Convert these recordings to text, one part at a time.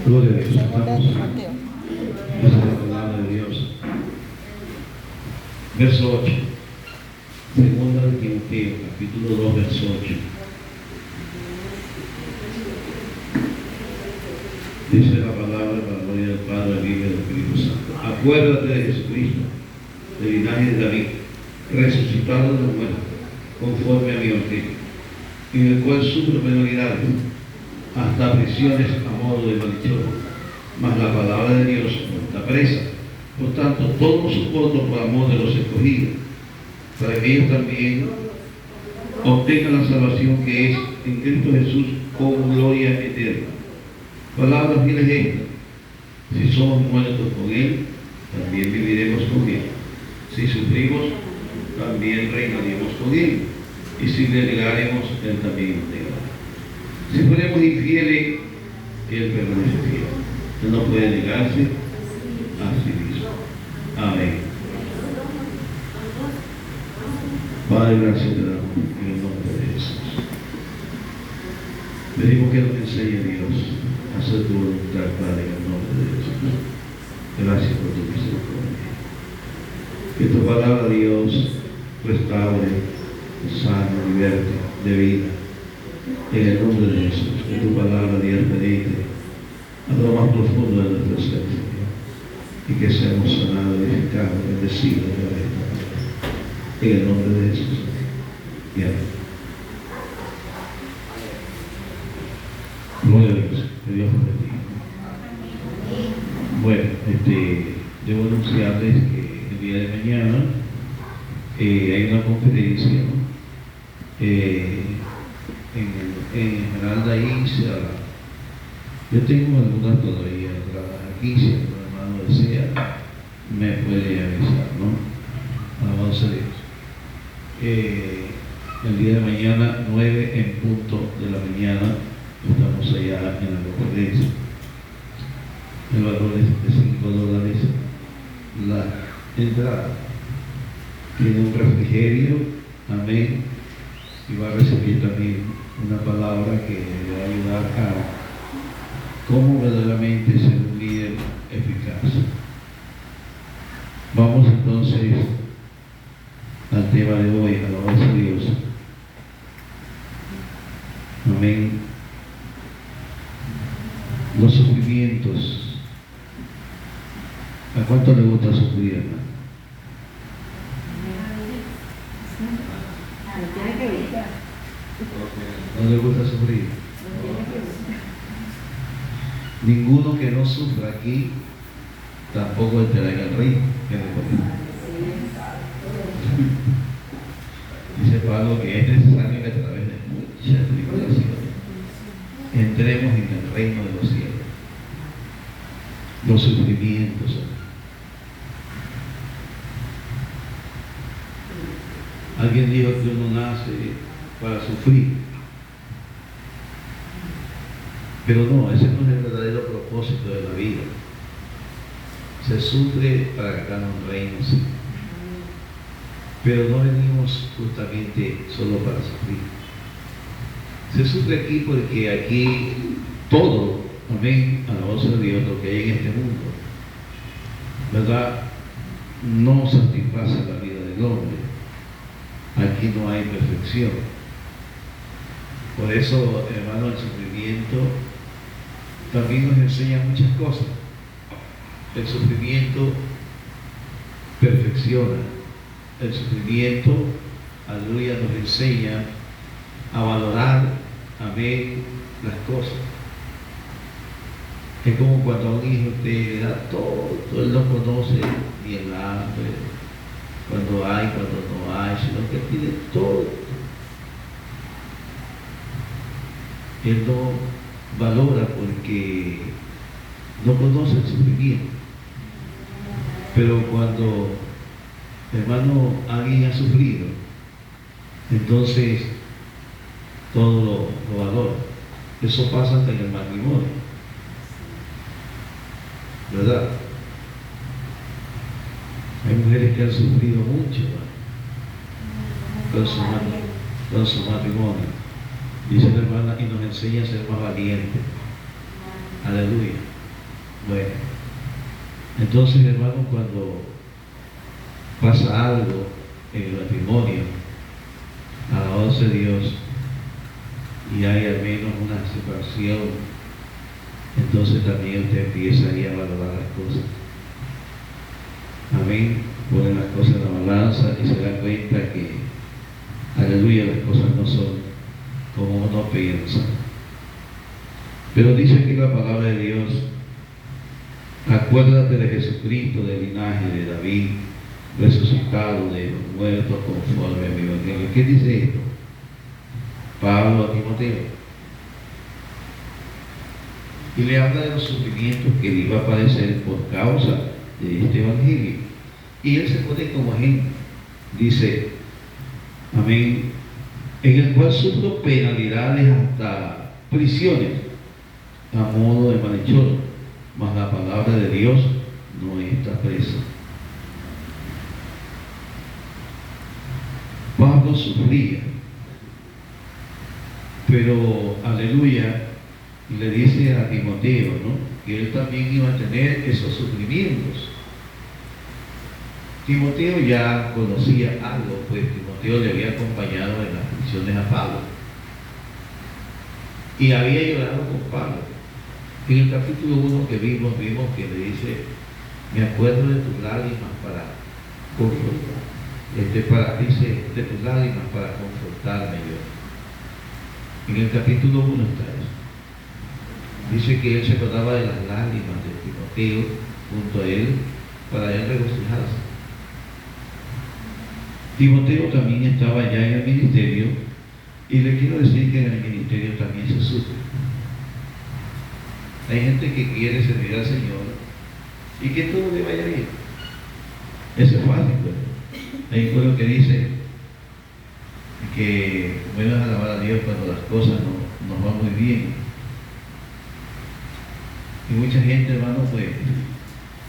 Gloria a Dios. Estamos en la palabra de Dios. Verso 8. Segunda de Timoteo, capítulo 2, verso 8. Dice la palabra para la gloria del Padre, del Hijo y del Espíritu Santo. Acuérdate de Jesucristo, del linaje de David, resucitado de los muertos, conforme a mi evangelio, en el cual sufro penalidades, hasta prisiones a modo de maldición. Mas la palabra de Dios no está presa. Por tanto, todo soporto por amor de los escogidos, para que ellos también obtengan la salvación que es en Cristo Jesús con gloria eterna. Palabra fiel es esta: si somos muertos con Él, también viviremos con Él. Si sufrimos, también reinaremos con Él. Y si negaremos, Él también nos negará. Si fuéramos infieles, Él permanece fiel. Él no puede negarse a sí mismo. Amén. Padre, gracias te damos en el nombre de Jesús. Pedimos que nos enseñe Dios a hacer tu voluntad, Padre, en el nombre de Jesús. Gracias por tu misericordia. Que tu palabra, Dios, restaure, sane, liberte de vida. En el nombre de Jesús, que tu palabra, Dios, penetre a lo más profundo de nuestra ser, Señor, y que seamos sanados, edificados, bendecidos de esta palabra. En el nombre de Jesús. Y amén. Gloria a Dios. Que Dios nos bendiga. Bueno, debo anunciarles que el día de mañana hay una conferencia, ¿no? En Esmeralda Ixia. Yo tengo algunas todavía entradas aquí, si el hermano desea, me puede avisar, ¿no? Alabanza a Dios. El día de mañana, 9 en punto de la mañana, estamos allá en la conferencia. El valor es de $5 la entrada. Tiene un refrigerio, amén, y va a recibir también una palabra que le va a ayudar a cómo verdaderamente ser un líder eficaz. Vamos entonces al tema de hoy, alabanza a Dios. Amén. Los sufrimientos. ¿A cuánto le gusta sufrir, hermano? ¿No le gusta sufrir? Ninguno que no sufra aquí tampoco entrará en el reino. Dice Pablo que es necesario que a través de muchas tribulaciones entremos en el reino de los cielos. Los sufrimientos. Alguien dijo que uno nace para sufrir, pero no, ese no es el verdadero propósito de la vida. Se sufre para ganar un reino, sí, pero no venimos justamente solo para sufrir. Se sufre aquí porque aquí todo, amén, a la voz de Dios, lo que hay en este mundo, ¿verdad?, no satisface la vida del hombre. Aquí no hay perfección. Por eso, hermano, el sufrimiento también nos enseña muchas cosas. El sufrimiento perfecciona. El sufrimiento, aleluya, nos enseña a valorar, amén, las cosas. Es como cuando a un hijo te da todo, él no conoce ni el hambre, cuando hay, cuando no hay, sino que tiene todo. Él no valora porque no conoce el sufrimiento. Pero cuando, hermano, alguien ha sufrido, entonces todo lo valora. Eso pasa hasta en el matrimonio. ¿verdad? Hay mujeres que han sufrido mucho, ¿verdad? Con su matrimonio. Dice la hermana, y nos enseña a ser más valientes. Aleluya. Bueno, entonces, hermanos, cuando pasa algo en el matrimonio, alabado sea Dios, y hay al menos una separación, entonces también usted empieza ahí a valorar las cosas. Amén. Pone las cosas en la balanza y se da cuenta que, aleluya, las cosas no son como uno piensa. Pero dice aquí la palabra de Dios: acuérdate de Jesucristo, del linaje de David, resucitado de los muertos conforme a mi evangelio. ¿Qué dice esto? Pablo a Timoteo. Y le habla de los sufrimientos que él iba a padecer por causa de este evangelio. Y él se pone como ejemplo. Dice, amén, en el cual sufro penalidades hasta prisiones, a modo de malhechor, mas la palabra de Dios no está presa. Pablo sufría, pero aleluya, le dice a Timoteo, ¿no?, que él también iba a tener esos sufrimientos. Timoteo ya conocía algo, pues Timoteo le había acompañado en las misiones a Pablo y había llorado con Pablo. En el capítulo 1 que vimos que le dice, me acuerdo de tus lágrimas para confortar, dice, de tus lágrimas para confortarme yo. En el capítulo 1 está eso. Dice que él se acordaba de las lágrimas de Timoteo junto a él para él regocijarse. Timoteo también estaba ya en el ministerio, y le quiero decir que en el ministerio también se sufre. Hay gente que quiere servir al Señor y que todo le vaya bien. Eso es fácil, pues. Hay un pueblo que dice que bueno es alabar a Dios cuando las cosas no nos van muy bien. Y mucha gente, hermano, pues,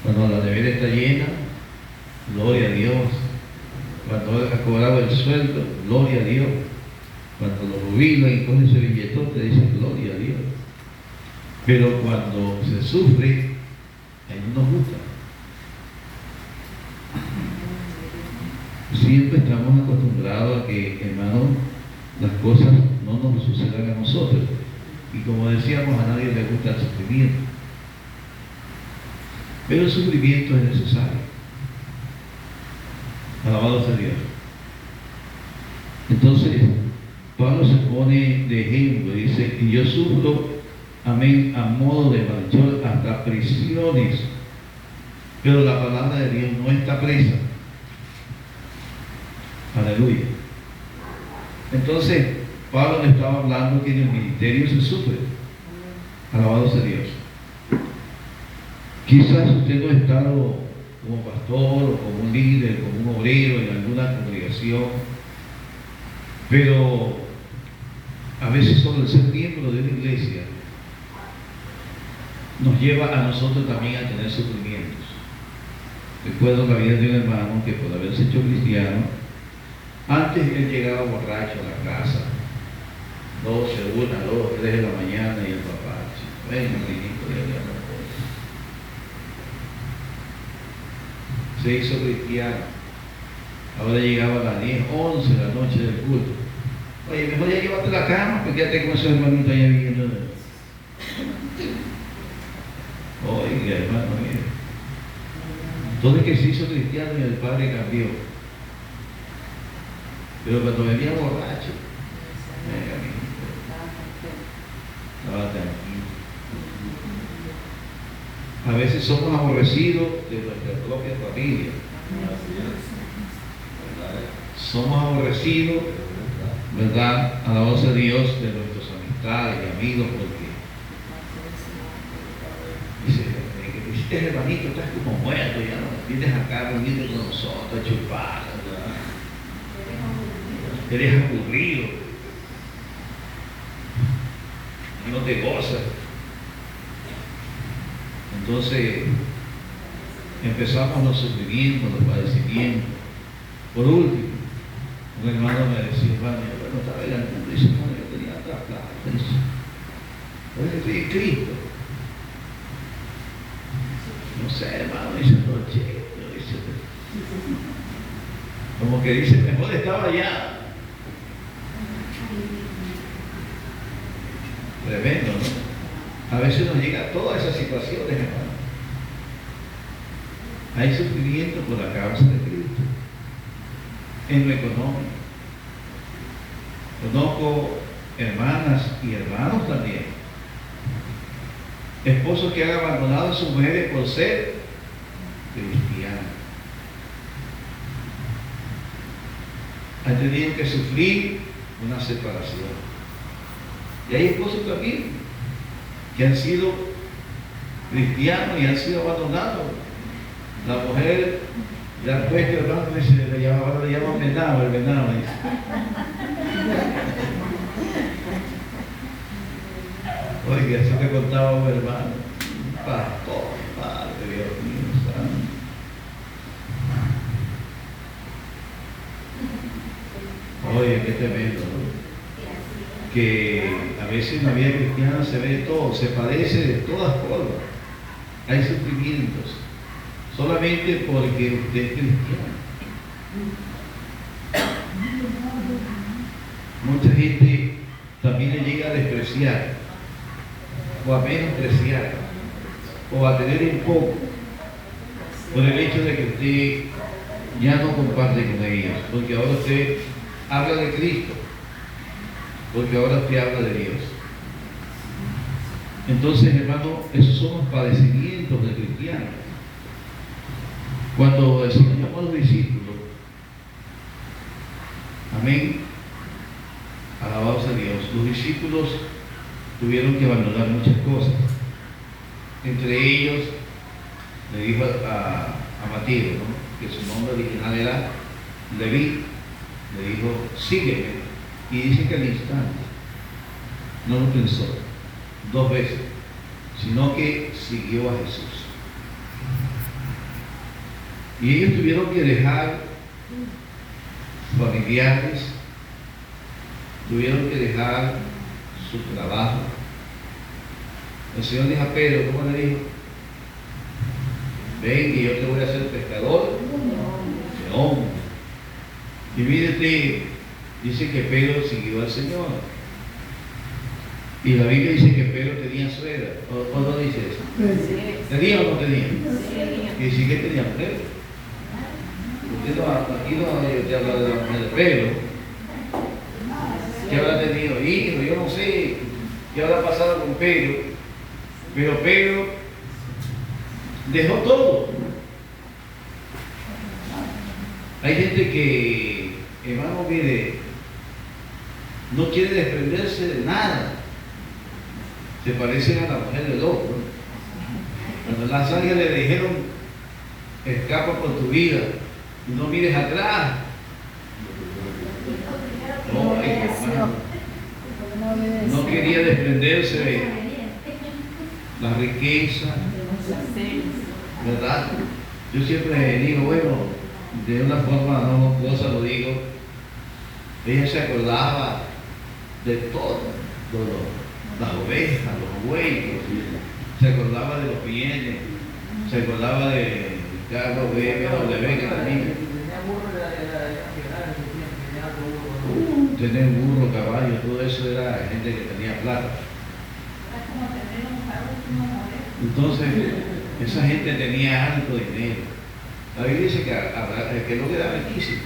cuando la nevera está llena, gloria a Dios. Cuando ha cobrado el sueldo, gloria a Dios. Cuando lo jubilan y coge ese billetón, te dice gloria a Dios. Pero cuando se sufre, ahí no nos gusta. Siempre estamos acostumbrados a que, hermano, las cosas no nos sucedan a nosotros. Y como decíamos, a nadie le gusta el sufrimiento. Pero el sufrimiento es necesario. Alabado sea Dios. Entonces, Pablo se pone de ejemplo, dice, y yo sufro, amén, a modo de malhechor hasta prisiones, pero la palabra de Dios no está presa. Aleluya. Entonces, Pablo le estaba hablando que en el ministerio se sufre. Alabado sea Dios. Quizás usted no ha estado como pastor o como un líder, como un obrero en alguna congregación, pero a veces solo el ser miembro de una iglesia nos lleva a nosotros también a tener sufrimientos. Recuerdo la vida de un hermano que, por haberse hecho cristiano, antes él llegaba borracho a la casa, 12, 1, 2, 3 de la mañana, y el papá, bueno, niñito, le había dado. Se hizo cristiano. Ahora llegaba a las 10, 11 de la noche del culto. Oye, mejor ya llévate a la cama, porque ya tengo ese hermanito allá viviendo. Oiga, hermano, mire. Entonces que se hizo cristiano y el padre cambió. Pero cuando venía borracho, estaba tranquilo. A veces somos aborrecidos de nuestra propia familia. Somos aborrecidos, ¿verdad?, alabado sea Dios, de nuestras amistades y amigos, porque dice, hermanito, estás como muerto, ya no vienes acá a reunirte con nosotros, a chupar, ¿verdad? Eres aburrido, no te gozas. Entonces, Empezamos los sufrimientos, los padecimientos. Por último, un hermano me decía, hermano, bueno, estaba en el mundo, dice, no, yo tenía otra plata, dice, oye, estoy en Cristo. No sé, hermano, dice, no, che, dice, como que dice, mejor estaba allá. Tremendo, ¿no? A veces nos llega todas esas situaciones, hermano. Hay sufrimiento por la causa de Cristo. En lo económico. Conozco hermanas y hermanos también. Esposos que han abandonado a sus mujeres por ser cristianos. Han tenido que sufrir una separación. Y hay esposos también que han sido cristianos y han sido abandonados. La mujer, ya después que el hermano ahora le llaman venado, el venado. Oiga, eso que contaba un hermano, un pastor, padre, Dios mío, santo. Oye, qué tremendo, ¿no? Que a veces en la vida cristiana se ve todo, se padece de todas formas. Hay sufrimientos, solamente porque usted es cristiano. Mucha gente también le llega a despreciar, o a menospreciar, o a tener un poco, por el hecho de que usted ya no comparte con ellos, porque ahora usted habla de Cristo, porque ahora usted habla de Dios. Entonces, hermano, esos son los padecimientos del cristiano. Cuando el Señor llamó a los discípulos, amén, alabado sea Dios, los discípulos tuvieron que abandonar muchas cosas. Entre ellos, le dijo a Mateo, ¿no?, que su nombre original era Leví, le dijo, sígueme. Y dice que al instante no lo pensó 2 veces, sino que siguió a Jesús. Y ellos tuvieron que dejar familiares, tuvieron que dejar su trabajo. El Señor dijo a Pedro, ¿cómo le dijo? Ven que yo te voy a hacer pescador de hombres. Y mírate, dice que Pedro siguió al Señor. Y la Biblia dice que Pedro tenía suegra. ¿O no dice eso? Sí. ¿Tenía o no tenía? Sí. Y sí que tenía mujer. Usted aquí no te habla de la mujer de Pedro. Que habrá tenido hijos, yo no sé qué habrá pasado con Pedro. Pero Pedro dejó todo. Hay gente que, hermano, mire, no quiere desprenderse de nada. Se parecen a la mujer de Lot, ¿no? Cuando las ángeles le dijeron, escapa por tu vida, no mires atrás. No quería desprenderse de la riqueza, ¿verdad? Yo siempre digo, bueno, de una forma no cosa lo digo, ella se acordaba de todo, las ovejas, los bueyes, se acordaba de los bienes, se acordaba del carro BMW que tenía. Tener burro, caballo, todo eso era gente que tenía plata. Entonces, esa gente tenía alto dinero. La Biblia dice que no quedaba riquísimo.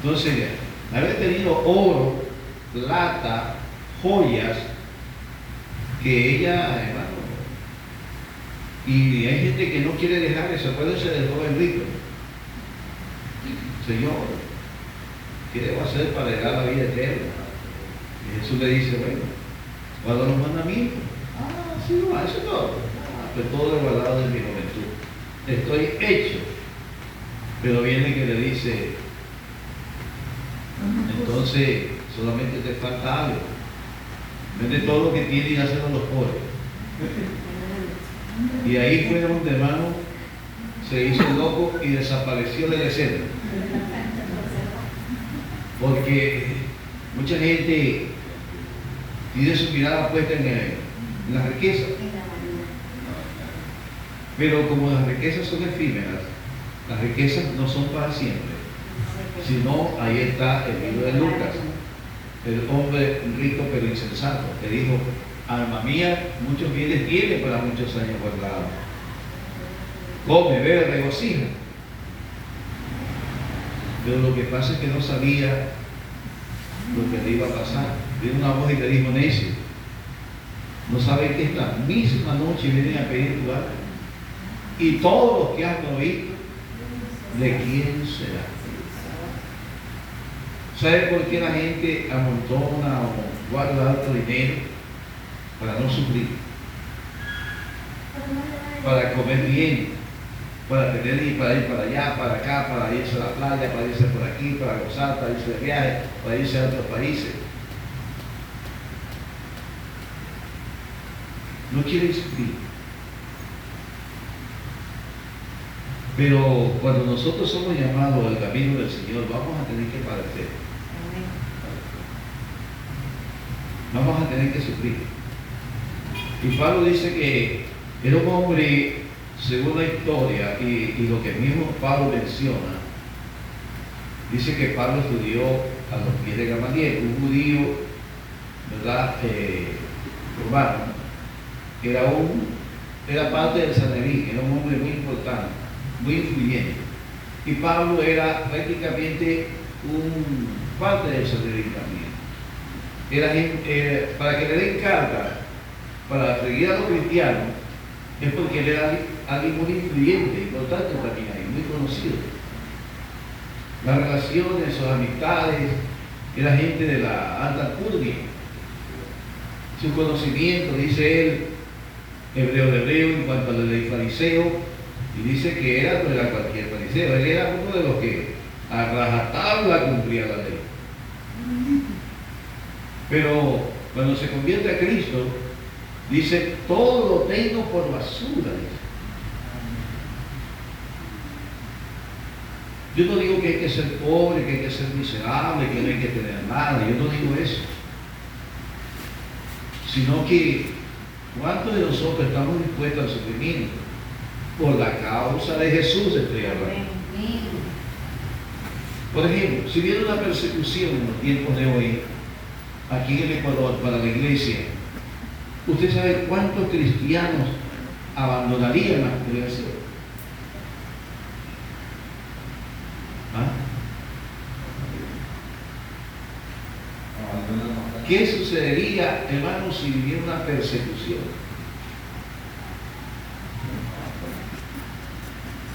Entonces, haber tenido oro, plata, joyas, que ella, hermano, y hay gente que no quiere dejar eso. Acuérdense del joven rico. Señor, ¿qué debo hacer para llegar a la vida eterna? Y Jesús le dice, bueno, guarda los mandamientos. Sí, no, eso es todo. Pues todo lo guardado de mi juventud. Estoy hecho. Pero viene que le dice, entonces solamente te falta algo. Vende todo lo que tiene y hácelo a los pobres. Y ahí fue donde, hermano, se hizo loco y desapareció de la escena. Porque mucha gente tiene su mirada puesta en las riquezas. Pero como las riquezas son efímeras, las riquezas no son para siempre. Sino, ahí está el libro de Lucas, el hombre rico pero insensato, que dijo: alma mía, muchos bienes tiene para muchos años guardados. Come, bebe, regocija. Pero lo que pasa es que no sabía lo que le iba a pasar. Vino una voz y le dijo: necio, ¿no sabes que esta misma noche vienen a pedir tu alma? Y todos los que han oído, ¿de quién será? ¿Sabe por qué la gente amontona o guarda alto dinero? Para no sufrir, para comer bien, para tener y para ir para allá, para acá, para irse a la playa, para irse por aquí, para gozar, para irse de viaje, para irse a otros países. No quieren sufrir. Pero cuando nosotros somos llamados al camino del Señor, vamos a tener que padecer. Vamos a tener que sufrir. Y Pablo dice que era un hombre, según la historia y lo que mismo Pablo menciona, dice que Pablo estudió a los pies de Gamaliel, un judío, ¿verdad?, romano, era parte del Sanedrín, era un hombre muy importante, muy influyente. Y Pablo era prácticamente un parte del Sanedrín también. Para que le den carga para seguir a los cristianos, es porque él era alguien muy influyente, importante también ahí, muy conocido. Las relaciones, sus amistades, era gente de la alta alcurnia. Su conocimiento, dice él, hebreo de hebreo en cuanto a la ley fariseo, y dice que no era cualquier fariseo, él era uno de los que a rajatabla cumplía la ley. Pero cuando se convierte a Cristo, dice: todo lo tengo por basura. Dice. Yo no digo que hay que ser pobre, que hay que ser miserable, que no hay que tener nada. Yo no digo eso. Sino que ¿cuántos de nosotros estamos dispuestos al sufrimiento? Por la causa de Jesús estoy hablando. Por ejemplo, si viene una persecución en los tiempos de hoy, aquí en el Ecuador, para la iglesia, ¿usted sabe cuántos cristianos abandonarían la congregación? ¿Ah? ¿Qué sucedería, hermanos, si viviera una persecución?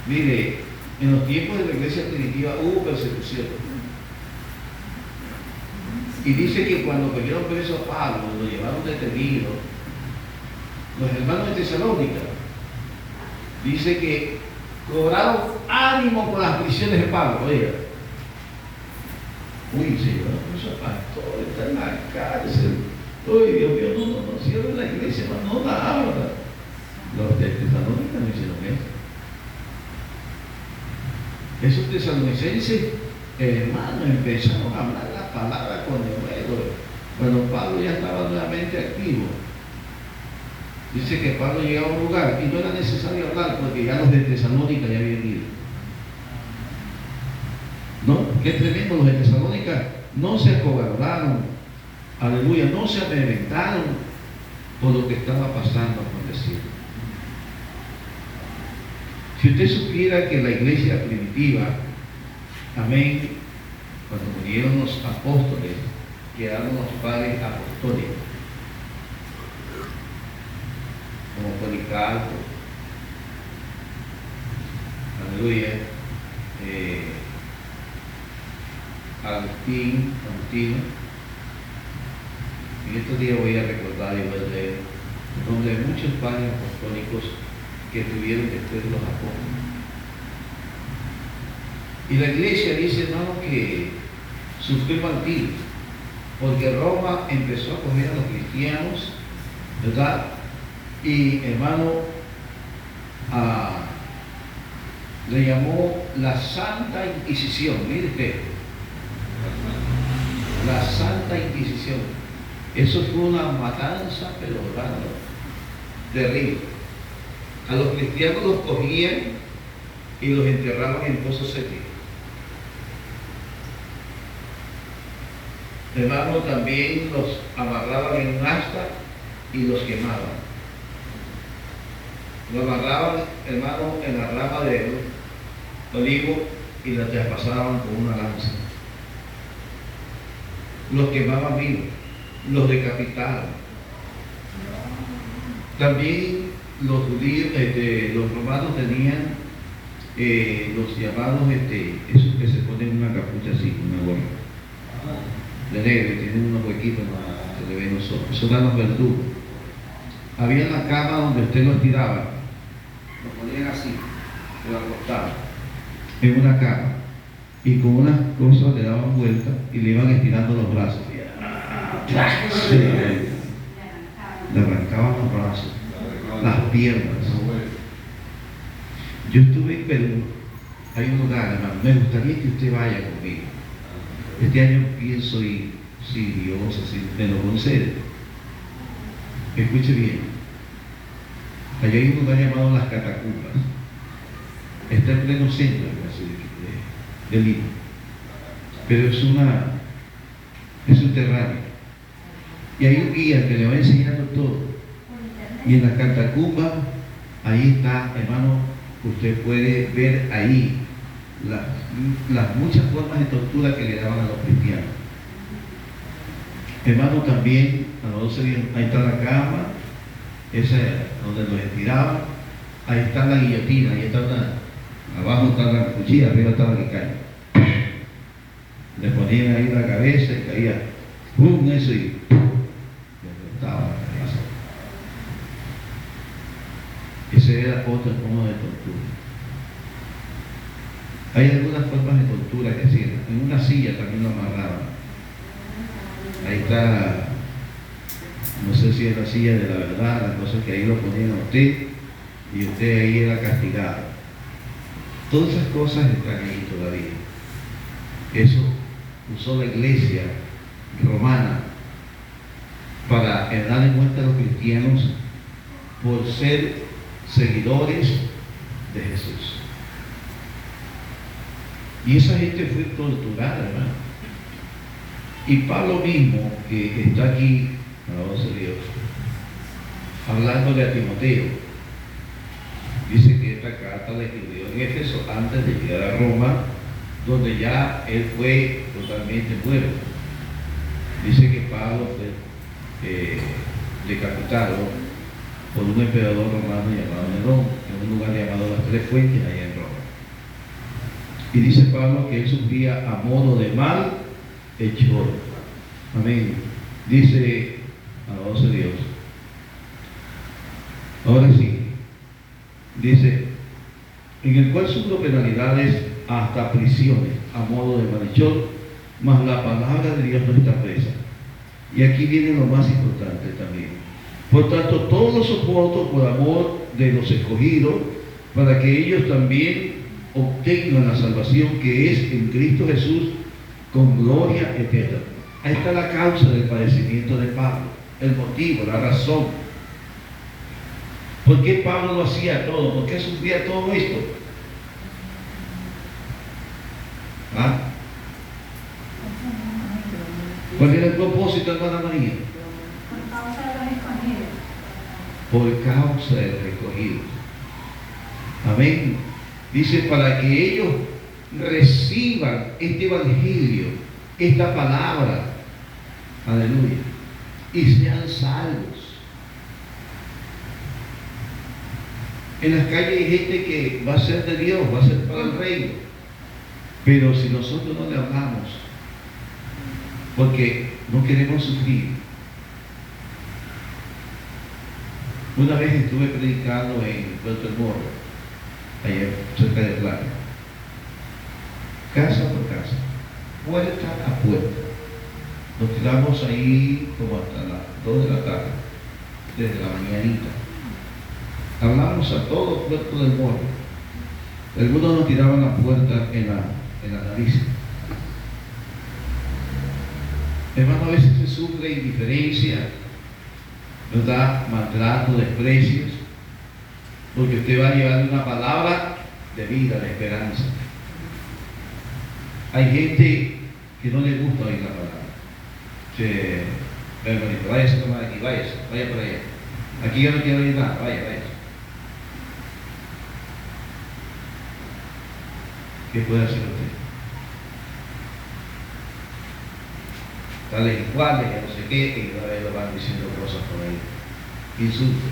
Mire, en los tiempos de la iglesia primitiva hubo persecución. Y dice que cuando cogieron preso a Pablo, lo llevaron detenido, los hermanos de Tesalónica, dice que cobraron ánimo con las prisiones de Pablo. Oiga, uy, Señor, ese pastor está en la cárcel. Uy, Dios mío, no cierren la iglesia, no la abra. Los de Tesalónica no hicieron eso. Esos tesalonicenses, hermanos, empezaron a hablar la palabra con denuedo. Cuando Pablo ya estaba nuevamente activo, dice que Pablo llegaba a un lugar y no era necesario hablar porque ya los de Tesalónica ya habían ido. ¿No? Qué tremendo, los de Tesalónica no se acobardaron, aleluya, no se amedrentaron por lo que estaba pasando, aconteciendo. Si usted supiera que la iglesia primitiva, amén, cuando murieron los apóstoles, quedaron los padres apostólicos, como Policarpo, aleluya, Agustino. En estos días voy a recordar y voy a leer el nombre de muchos padres apostólicos que tuvieron después de los apóstoles. Y la iglesia dice, hermano, que sufrió martirio, porque Roma empezó a coger a los cristianos, ¿verdad? Y, hermano, le llamó la Santa Inquisición. Mire usted, la Santa Inquisición. Eso fue una matanza, pero terrible. A los cristianos los cogían y los enterraban en pozos sepulcros. Hermano, también los amarraban en un asta y los quemaban. Lo amarraban, hermano, en la rama de olivo y la traspasaban con una lanza. Los quemaban vivos, los decapitaban. También los judíos, los romanos tenían los llamados, esos que se ponen una capucha así, una gorra de negro, tienen unos huequitos, se le ven los ojos. Eso dan los verdugos. Había una cama donde usted los tiraba, lo ponían así, lo acostaban en una cama y con unas cosas le daban vuelta y le iban estirando los brazos. Sí, le arrancaban los brazos, las piernas. Yo estuve en Perú, hay un lugar, hermano, me gustaría que usted vaya conmigo. Este año pienso ir, si Dios así me lo concede. Escuche bien. Allá hay un lugar llamado Las Catacumbas. Está en pleno centro de Lima. Pero es un terreno. Y hay un guía que le va enseñando todo. Y en Las Catacumbas, ahí está, hermano, usted puede ver ahí las muchas formas de tortura que le daban a los cristianos. Hermano, también a los 12 días, ahí está la cama, esa donde los estiraban, ahí está la guillotina, ahí está abajo está la cuchilla, arriba está la que cae. Le ponían ahí la cabeza y caía, ¡pum! Eso y le cortaba la cabeza. Ese era otra forma de tortura. Hay algunas formas de tortura que hacían. En una silla también lo amarraban. Ahí está, no sé si es la silla de la verdad, las cosas que ahí lo ponían a usted y usted ahí era castigado. Todas esas cosas están ahí todavía. Eso usó la iglesia romana para darle cuenta a los cristianos por ser seguidores de Jesús. Y esa gente fue torturada, hermano. Y Pablo mismo, que está aquí, alabado sea Dios, hablándole a Timoteo, dice que esta carta la escribió en Éfeso antes de llegar a Roma, donde ya él fue totalmente muerto. Dice que Pablo fue decapitado por un emperador romano llamado Nerón, en un lugar llamado Las Tres Fuentes, allá en Roma. Y dice Pablo que él sufría a modo de mal hechor. Amén. Dice, alabado sea Dios. Ahora sí, dice, en el cual sufro penalidades hasta prisiones a modo de malhechor, mas la palabra de Dios no está presa. Y aquí viene lo más importante también. Por tanto, todo lo soporto por amor de los escogidos, para que ellos también obtengan la salvación que es en Cristo Jesús con gloria eterna. Ahí está la causa del padecimiento de Pablo, el motivo, la razón. ¿Por qué Pablo lo hacía todo? ¿Por qué sufría todo esto? ¿Ah? ¿Cuál era el propósito, hermana María? Por causa de los escogidos. Por causa de los escogidos. Amén. Dice, para que ellos reciban este evangelio, esta palabra, aleluya, y sean salvos. En las calles hay gente que va a ser de Dios, va a ser para el reino, pero si nosotros no le hablamos, porque no queremos sufrir. Una vez estuve predicando en Puerto El Morro, allá cerca de Plata, casa por casa, puerta a puerta. Nos tiramos ahí como hasta las 2 de la tarde, desde la mañanita. Hablamos a todo Puerto del Morro. Algunos nos tiraban la puerta en la nariz. Hermano, a veces se sufre indiferencia, ¿verdad? Maltrato, desprecios, porque usted va a llevar una palabra de vida, de esperanza. Hay gente que no le gusta oír la palabra. Hermanito, váyase a tomar aquí, vaya por allá. Aquí yo no quiero oír nada, vaya. ¿Qué puede hacer usted? Tales y cuales, que no sé qué, y una vez lo van diciendo cosas por ahí. Insultos.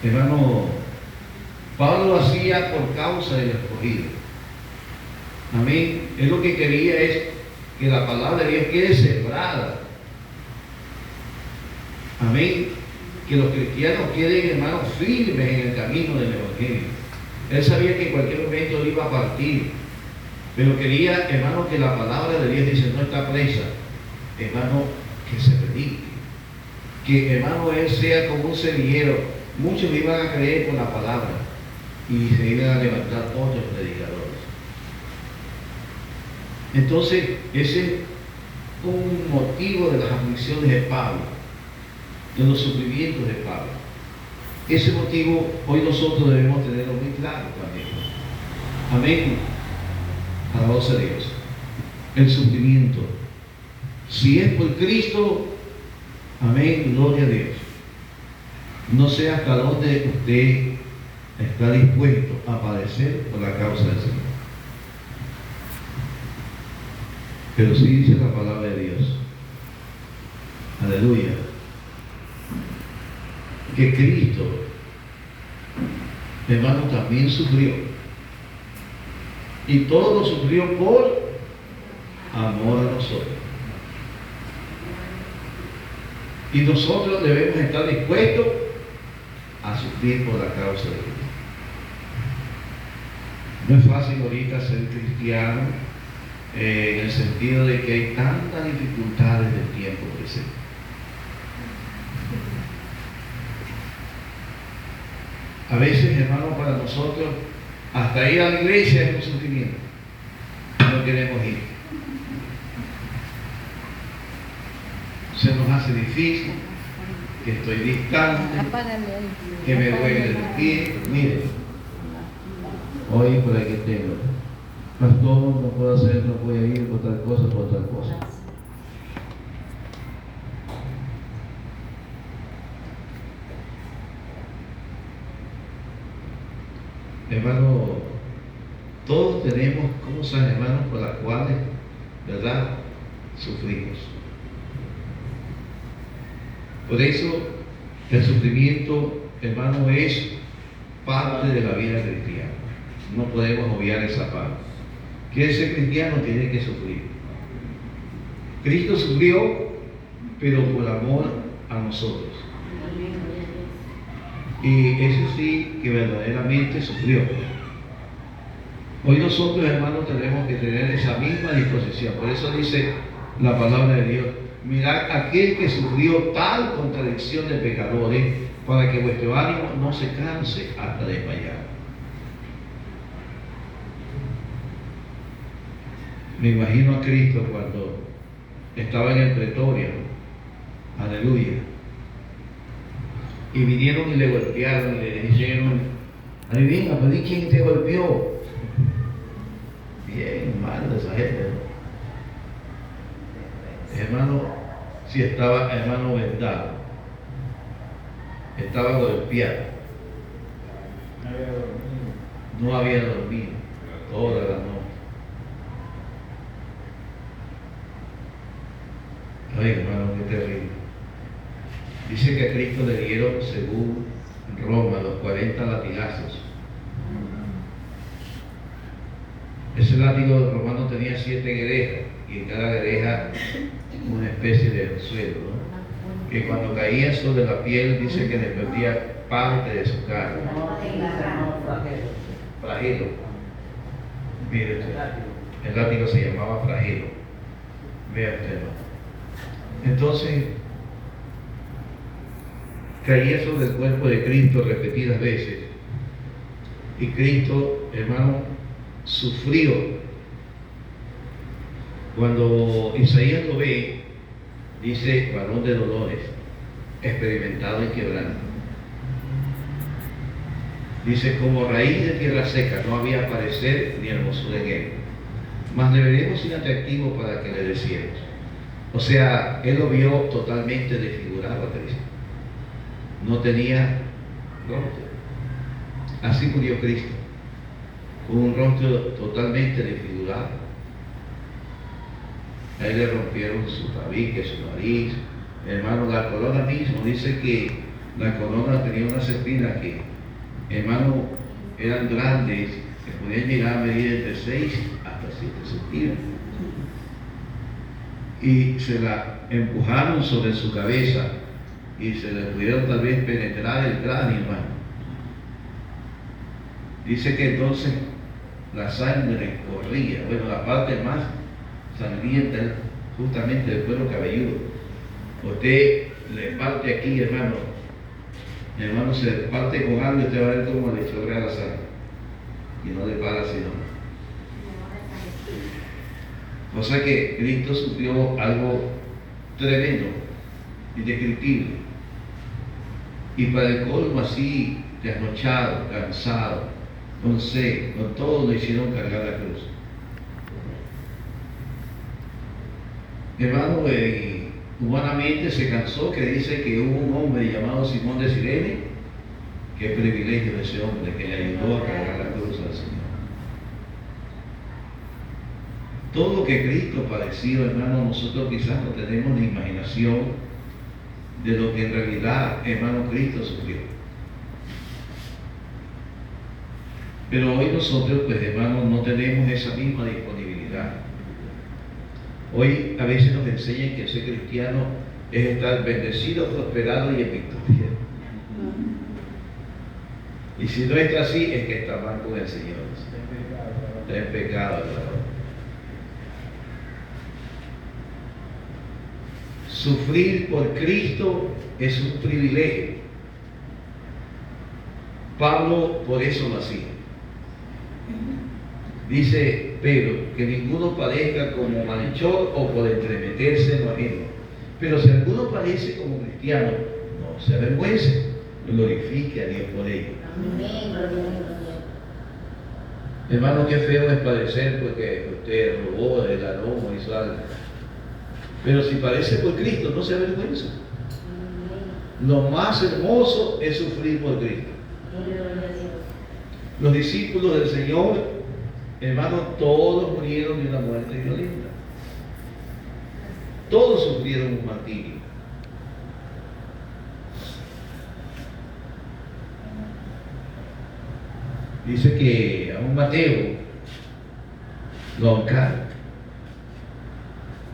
Hermano, Pablo lo hacía por causa del escogido. Amén. Él lo que quería es que la palabra de Dios quede sembrada. Amén. Que los cristianos queden, hermanos, firmes en el camino del Evangelio. Él sabía que en cualquier momento él iba a partir, pero quería, hermano, que la palabra de Dios dice, no está presa, hermano, que se predique. Que, hermano, él sea como un semillero. Muchos iban a creer con la palabra y se iban a levantar otros predicadores. Entonces, ese es un motivo de las aflicciones de Pablo, de los sufrimientos de Pablo. Ese motivo hoy nosotros debemos tenerlo muy claro también. Amén. Alabado sea Dios. El sufrimiento. Si es por Cristo, amén, gloria a Dios. No sé hasta dónde usted está dispuesto a padecer por la causa del Señor. Pero sí dice la palabra de Dios. Aleluya. Que Cristo, hermano, también sufrió. Y todo lo sufrió por amor a nosotros. Y nosotros debemos estar dispuestos a sufrir por la causa de Cristo. No es fácil ahorita ser cristiano en el sentido de que hay tantas dificultades del tiempo presente. A veces, hermano, para nosotros, hasta ir a la iglesia es un sufrimiento. No queremos ir. Se nos hace difícil, que estoy distante, que me duele el pie. Mire, hoy por aquí tengo. Pastor, no puedo hacer, no voy a ir por tal cosa, por tal cosa. Hermano, todos tenemos cosas, hermanos, por las cuales, ¿verdad?, sufrimos. Por eso, el sufrimiento, hermano, es parte de la vida cristiana. No podemos obviar esa parte. Que ese cristiano tiene que sufrir. Cristo sufrió, pero por amor a nosotros. Y eso sí que verdaderamente sufrió. Hoy nosotros, hermanos, tenemos que tener esa misma disposición. Por eso dice la palabra de Dios: mirad aquel que sufrió tal contradicción de pecadores, para que vuestro ánimo no se canse hasta desmayar. Me imagino a Cristo cuando estaba en el pretorio. Aleluya. Y vinieron y le golpearon y le dijeron: ay, venga, pero ¿y quién te golpeó? Bien, mal de esa gente. Hermano, si estaba, hermano, vendado, estaba golpeado, no había dormido toda la noche. Ay, hermano, qué terrible. Dice que a Cristo le dieron, según Roma, los 40 latigazos. Ese látigo romano tenía 7 guedejas, y en cada guedeja una especie de anzuelo, ¿no?, que cuando caía sobre la piel, dice que le perdía parte de su carne. Flagelo. Mire usted, el látigo se llamaba flagelo. Vea usted, ¿no? Entonces, caía sobre el cuerpo de Cristo repetidas veces, Y Cristo, hermano, sufrió. Cuando Isaías lo ve, dice, varón de dolores, experimentado en quebranto. Dice, como raíz de tierra seca, no había parecer ni hermosura en él. Mas deberíamos ser atractivos para que le deseemos. O sea, él lo vio totalmente desfigurado a Cristo. No tenía rostro. Así murió Cristo, con un rostro totalmente desfigurado. A él le rompieron su tabique, su nariz. Hermano, la corona mismo, dice que la corona tenía unas espinas que, hermano, eran grandes, que podían llegar a medir entre 6 hasta 7 centímetros. Y se la empujaron sobre su cabeza y se le pudieron tal vez penetrar el cráneo, hermano. Dice que entonces la sangre corría, bueno, la parte más sangrienta justamente del cuero cabelludo. Usted le parte aquí, hermano, se parte con algo y usted va a ver cómo le chorrea la sangre y no le para sino. O sea que Cristo sufrió algo tremendo, indescriptible, y para el colmo así, desnochado, cansado, con sed, con todo lo hicieron cargar la cruz. Hermano, humanamente se cansó, que dice que hubo un hombre llamado Simón de Cirene. Qué privilegio de ese hombre que le ayudó a cargar la cruz al Señor. Todo lo que Cristo padeció, hermano, nosotros quizás no tenemos ni imaginación de lo que en realidad, hermano, Cristo sufrió. Pero hoy nosotros, pues, hermano, no tenemos esa misma disponibilidad. Hoy a veces nos enseñan que ser cristiano es estar bendecido, prosperado y en victoria. Y si no está así, es que está mal con el Señor. Está en pecado, hermano. Sufrir por Cristo es un privilegio. Pablo por eso lo hacía. Dice, pero que ninguno padezca como malhechor o por entremeterse en lo ajeno. Pero si alguno padece como cristiano, no se avergüence, glorifique a Dios por ello. Hermano, qué feo es padecer porque usted robó el aroma, hizo algo. Pero si padece por Cristo, no se avergüenza. Lo más hermoso es sufrir por Cristo. Los discípulos del Señor, hermanos, todos murieron de una muerte violenta. Todos sufrieron un martirio. Dice que a un Mateo lo ahorcaron.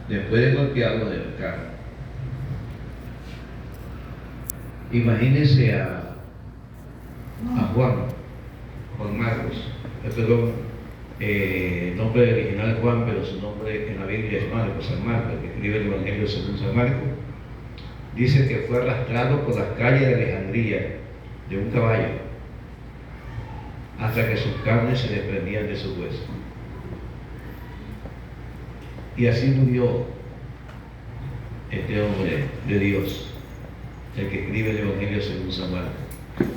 Después de golpearlo, le ahorcaron. Imagínense a Juan Marcos, perdón, el nombre original es Juan, pero su nombre en la Biblia es Marcos, San Marcos, que escribe el Evangelio según San Marcos. Dice que fue arrastrado por las calles de Alejandría de un caballo hasta que sus carnes se desprendían de sus huesos. Y así murió este hombre de Dios, el que escribe el Evangelio según San Marcos.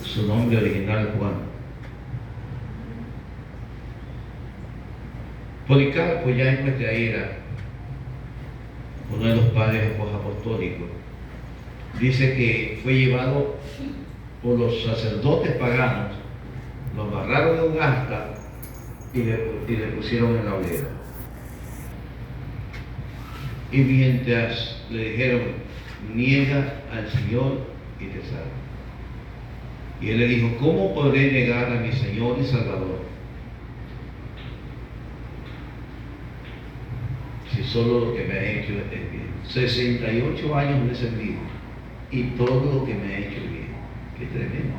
Su nombre original es Juan. Policarpo, ya en nuestra era, uno de los padres apostólicos, dice que fue llevado por los sacerdotes paganos, lo amarraron de un asta y le pusieron en la hoguera. Y mientras le dijeron, niega al Señor y te salva. Y él le dijo, ¿cómo podré negar a mi Señor y Salvador? Si solo lo que me ha hecho es bien. 68 años me he servido y todo lo que me ha hecho bien. Qué tremendo.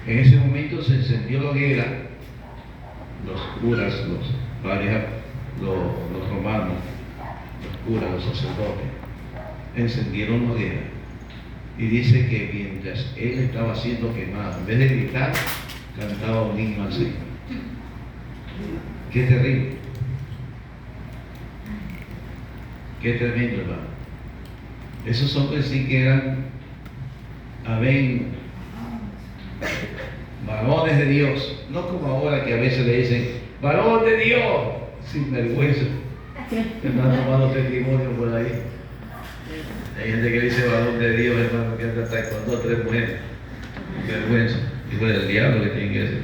En ese momento se encendió la hoguera, los curas, los padres, los romanos, los curas, los sacerdotes, encendieron la hoguera Y dice que mientras él estaba siendo quemado, en vez de gritar, cantaba un himno al Señor. Qué terrible. Qué tremendo, hermano. Esos hombres sí que eran, amén, varones de Dios. No como ahora que a veces le dicen, varón de Dios, sin vergüenza. Hermano, malos testimonios por ahí. Hay gente que dice varón de Dios, hermano, que anda hasta con 2 o 3 mujeres. Vergüenza. Y fue el diablo que tiene que decir.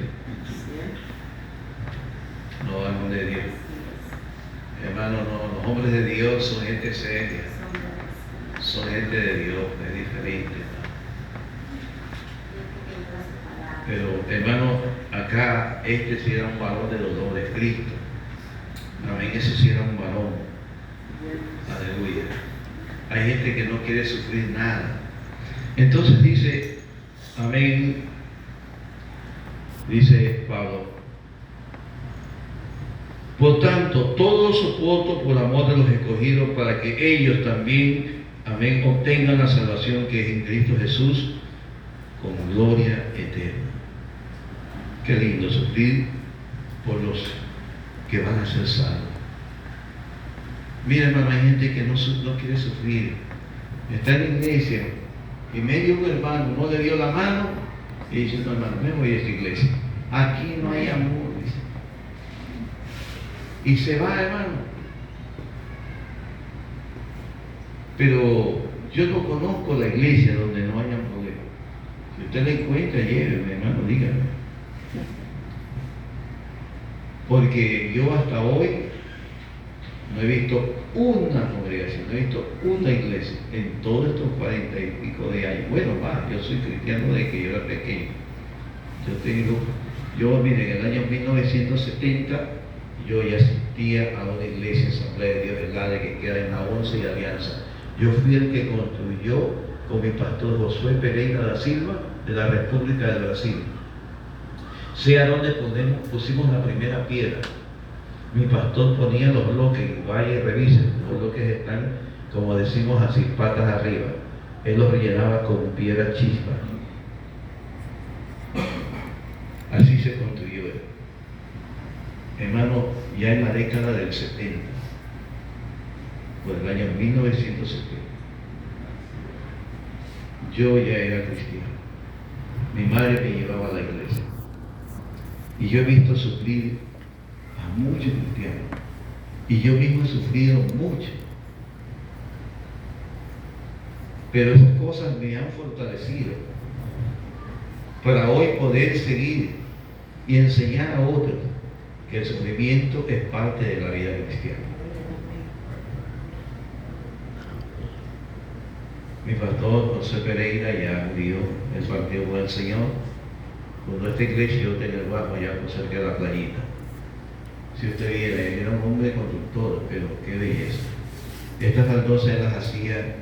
No, varón de Dios. Hermano, no, los hombres de Dios son gente seria. Son gente de Dios, es diferente. Pero, hermano, acá este sí era un varón de dolores, Cristo. Amén, ese sí era un varón. Aleluya. Hay gente que no quiere sufrir nada. Entonces dice, amén, dice Pablo, por tanto, todo soporto por amor de los escogidos para que ellos también, amén, obtengan la salvación que es en Cristo Jesús con gloria eterna. Qué lindo sufrir por los que van a ser salvos. Mira, hermano, hay gente que no quiere sufrir. Está en la iglesia y medio un hermano no le dio la mano y dice, no, hermano, me voy a esta iglesia. Aquí no hay amor, dice. Y se va, hermano. Pero yo no conozco la iglesia donde no haya problema. Si usted la encuentra, lléveme, hermano, dígame. Porque yo hasta hoy no he visto una congregación, no he visto una iglesia en todos estos 40 y pico de años. Bueno, yo soy cristiano desde que yo era pequeño. Mire, en el año 1970 yo ya asistía a una iglesia, Asamblea de Dios Verdad, que queda en la 11 y Alianza. Yo fui el que construyó con mi pastor Josué Pereira da Silva de la República del Brasil. Sea donde pusimos la primera piedra. Mi pastor ponía los bloques, vaya y revisen, los bloques están, como decimos así, patas arriba. Él los rellenaba con piedra chispa. Así se construyó él. Hermano, ya en la década del 70, por el año 1970, yo ya era cristiano. Mi madre me llevaba a la iglesia. Y yo he visto sufrir a muchos cristianos. Y yo mismo he sufrido mucho. Pero esas cosas me han fortalecido para hoy poder seguir y enseñar a otros que el sufrimiento es parte de la vida cristiana. Mi pastor José Pereira ya murió, él partió con el Señor. Cuando esta iglesia yo tenía el bajo allá por cerca de la playita. Si usted viera, él era un hombre constructor, pero qué belleza. Estas baldosas él las hacía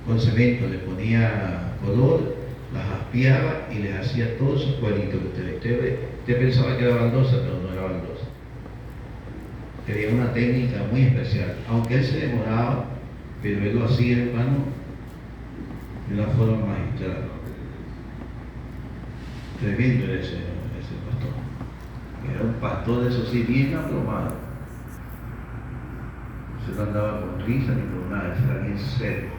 con cemento, le ponía color, las aspiaba y les hacía todos esos cuadritos que usted pensaba que era baldosa, pero no era baldosa. Tenía una técnica muy especial, aunque él se demoraba, pero él lo hacía, hermano, de una forma magistral. Tremendo era ese pastor. Era un pastor de esos sí bien aplomado. No se andaba con risa ni con nada, era bien serio.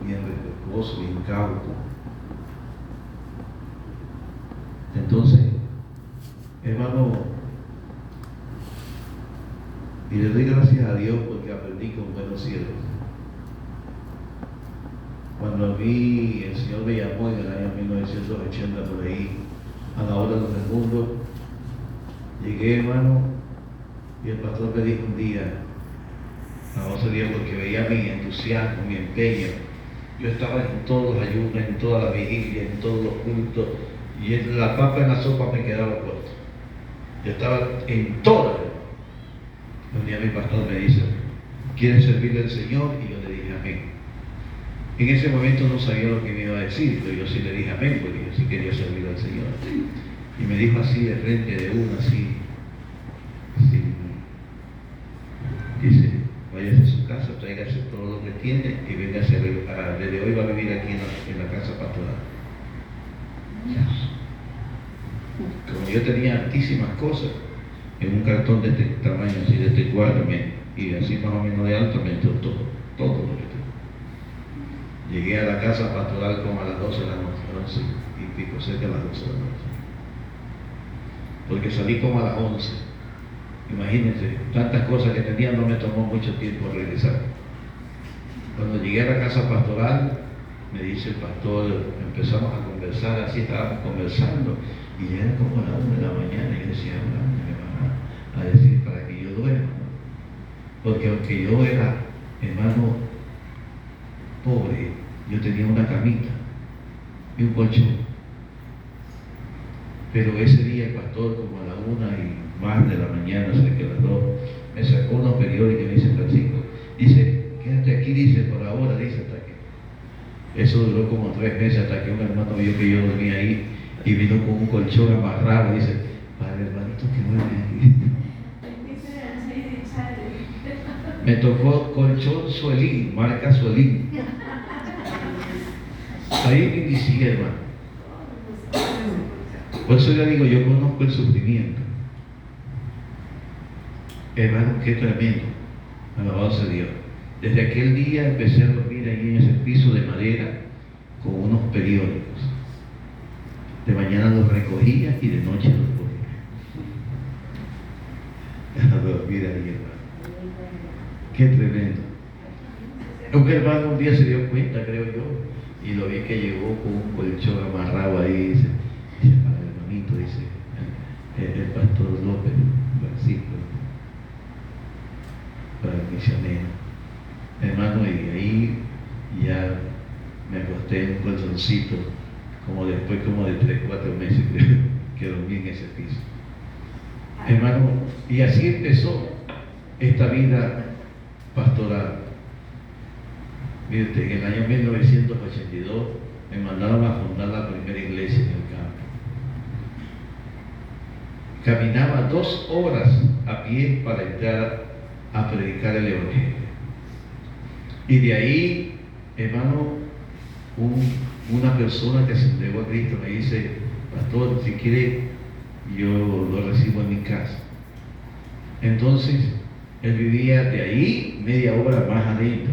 Bien respetuoso, bien cauto. Entonces, hermano, y le doy gracias a Dios porque aprendí con buenos cielos. Cuando a mí el Señor me llamó en el año 1980 por ahí, a la hora del mundo, llegué, hermano, y el pastor me dijo un día, porque veía mi entusiasmo, mi empeño. Yo estaba en todos los ayunos, en toda la vigilia, en todos los cultos, y la papa en la sopa me quedaba corta. Yo estaba en todas. Un día mi pastor me dice, ¿quieres servirle al Señor? Y yo le dije amén. En ese momento no sabía lo que me iba a decir, pero yo sí le dije amén, porque yo sí quería servir al Señor. Y me dijo así de frente de uno, así. Dice, váyase a su casa, tráigase todo lo que tiene y venga desde hoy va a vivir aquí en la casa pastoral. Como yo tenía altísimas cosas, en un cartón de este tamaño, así de este cuadro, y así más o menos de alto, me entró todo lo que tenía. Llegué a la casa pastoral como a las 12 de la noche, 11 y pico, cerca de las 12 de la noche. Porque salí como a las 11. Imagínense, tantas cosas que tenía, no me tomó mucho tiempo regresar. Cuando llegué a la casa pastoral, me dice el pastor, empezamos a conversar, así estábamos conversando, y era como a las 1 de la mañana, y yo decía, me van a decir para que yo duerma, ¿no? Porque aunque yo era, hermano, pobre, yo tenía una camita y un colchón. Pero ese día el pastor, como a la 1 y más de la mañana, cerca de las 2, me sacó unos periódicos y me dice, Francisco, dice, quédate aquí, dice, por ahora, dice, hasta que. Eso duró como 3 meses hasta que un hermano vio que yo dormía ahí y vino con un colchón amarrado y dice, padre hermanito, que duerme aquí. Me tocó colchón Suelín, marca Suelín. Ahí me inicié, hermano. Por eso le digo, yo conozco el sufrimiento. Hermano, qué tremendo. Alabado sea Dios. Desde aquel día empecé a dormir ahí en ese piso de madera con unos periódicos. De mañana los recogía y de noche los ponía. A dormir ahí, hermano. Qué tremendo. Un hermano un día se dio cuenta, creo yo, y lo vi que llegó con un colchón amarrado ahí. Dice, padre hermanito, dice, el pastor López, Francisco, para el misionero. Hermano, y ahí ya me acosté en un colchoncito, como después de 3-4 meses que dormí en ese piso. Hermano, y así empezó esta vida pastoral. Mírate, en el año 1982 me mandaron a fundar la primera iglesia en el campo. Caminaba 2 horas a pie para entrar a predicar el Evangelio. Y de ahí, hermano, una persona que se entregó a Cristo me dice, pastor, si quiere, yo lo recibo en mi casa. Entonces, él vivía de ahí media hora más adentro.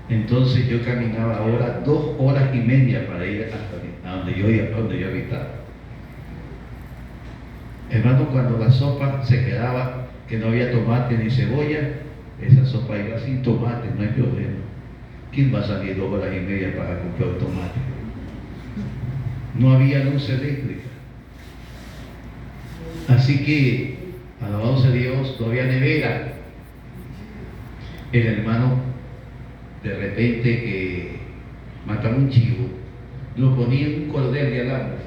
Entonces yo caminaba ahora 2 horas y media para ir a donde yo habitaba. Hermano, cuando la sopa se quedaba, que no había tomate ni cebolla, esa sopa iba sin tomate, no hay problema. ¿Quién va a salir 2 horas y media para comprar tomate? No había luz eléctrica. Así que, alabado sea Dios, no había nevera. El hermano, de repente, que mataba un chivo, lo ponía en un cordel de alambre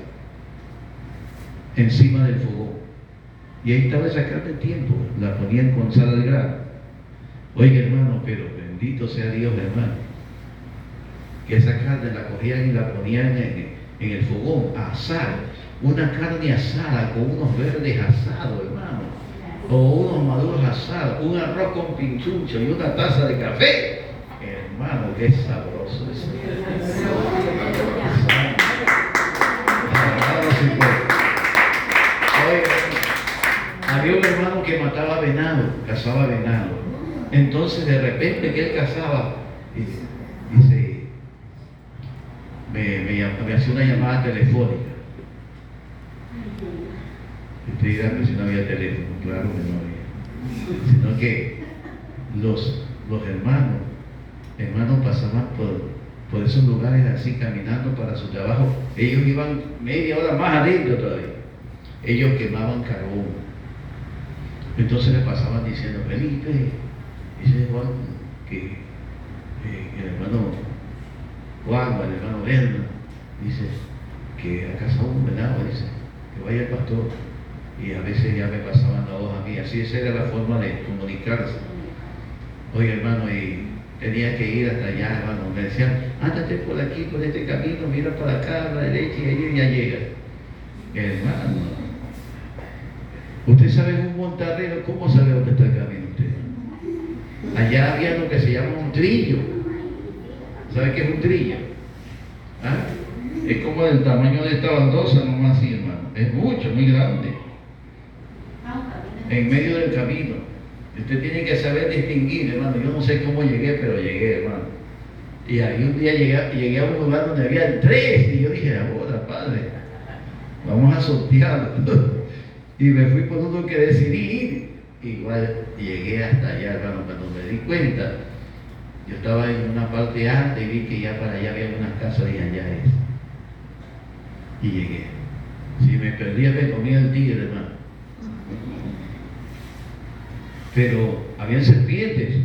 encima del fogón. Y ahí estaba esa carne en tiempo, la ponían con sal al grano. Oiga, hermano, pero bendito sea Dios, hermano, que esa carne la cogían y la ponían en el fogón a asar, una carne asada con unos verdes asados, hermano, o unos maduros asados, un arroz con pinchuncho y una taza de café. Hermano, qué sabroso es. Había un hermano que mataba venado, cazaba venado. Entonces de repente que él cazaba, dice, me hacía una llamada telefónica. Estoy diciendo si no había teléfono, claro que no había. Sino que los hermanos pasaban por esos lugares así caminando para su trabajo. Ellos iban media hora más adentro todavía. Ellos quemaban carbón. Entonces le pasaban diciendo, Felipe, dice Juan, que el hermano Juan, el hermano Herman, dice que ha cazado un venado, dice, que vaya el pastor. Y a veces ya me pasaban la voz a mí. Así esa era la forma de comunicarse. Oye, hermano, y tenía que ir hasta allá, hermano. Me decían, ándate por aquí, por este camino, mira para acá, a la derecha, y ahí ya llega. Hermano, usted sabe en un montarrero, ¿cómo sabe dónde está el camino usted? Allá había lo que se llama un trillo. ¿Sabe qué es un trillo? ¿Ah? Es como del tamaño de esta baldosa, nomás así, hermano. Es mucho, muy grande. En medio del camino. Usted tiene que saber distinguir, hermano. Yo no sé cómo llegué, pero llegué, hermano. Y ahí un día llegué a un lugar donde había 3. Y yo dije, ahora, padre, vamos a sortearlo. Y me fui por uno que decidí ir. Igual llegué hasta allá, hermano. Cuando me di cuenta, yo estaba en una parte alta y vi que ya para allá había unas casas y allá es. Y llegué. Si me perdía, me comía el tigre, hermano. Pero habían serpientes.